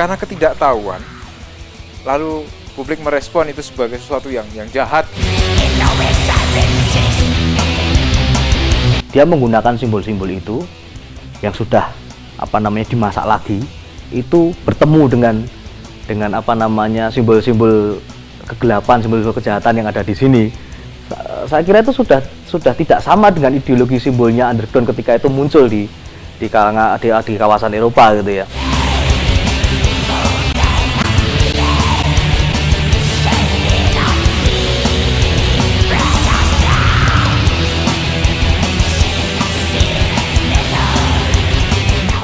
karena ketidaktahuan, lalu publik merespon itu sebagai sesuatu yang jahat. Dia menggunakan simbol-simbol itu yang sudah dimasak lagi, itu bertemu dengan simbol-simbol kegelapan, simbol-simbol kejahatan yang ada di sini. Saya kira itu sudah tidak sama dengan ideologi simbolnya underground ketika itu muncul di kawasan Eropa gitu ya.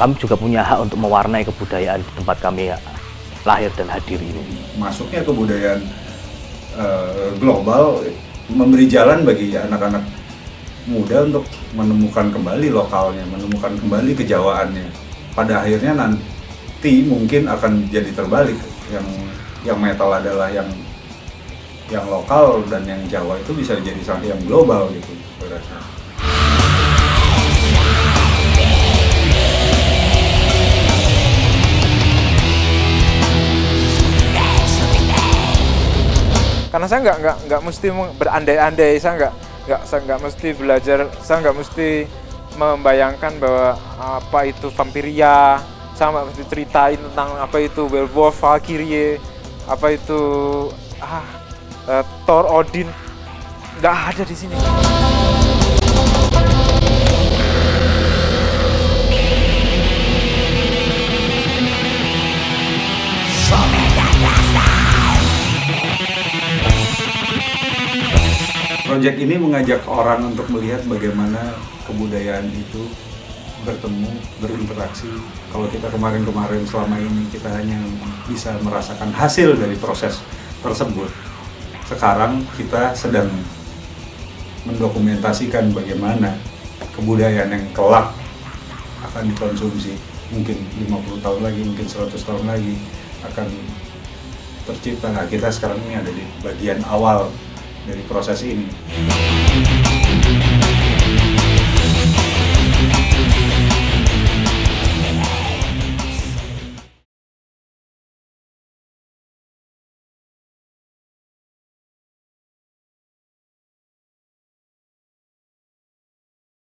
Kami juga punya hak untuk mewarnai kebudayaan di tempat kami lahir dan hadir ini. Masuknya kebudayaan global memberi jalan bagi anak-anak muda untuk menemukan kembali lokalnya, menemukan kembali kejawaannya. Pada akhirnya nanti mungkin akan jadi terbalik, yang metal adalah yang lokal dan yang Jawa itu bisa jadi yang global gitu. Karena saya nggak mesti berandai-andai, saya nggak mesti belajar, saya nggak mesti membayangkan bahwa apa itu vampiria, saya nggak mesti ceritain tentang apa itu werewolf, Valkyrie, apa itu Thor, Odin, nggak ada di sini. Proyek ini mengajak orang untuk melihat bagaimana kebudayaan itu bertemu, berinteraksi. Kalau kita kemarin-kemarin selama ini kita hanya bisa merasakan hasil dari proses tersebut. Sekarang kita sedang mendokumentasikan bagaimana kebudayaan yang kelak akan dikonsumsi. Mungkin 50 tahun lagi, mungkin 100 tahun lagi akan tercipta. Nah, kita sekarang ini ada di bagian awal dari proses ini.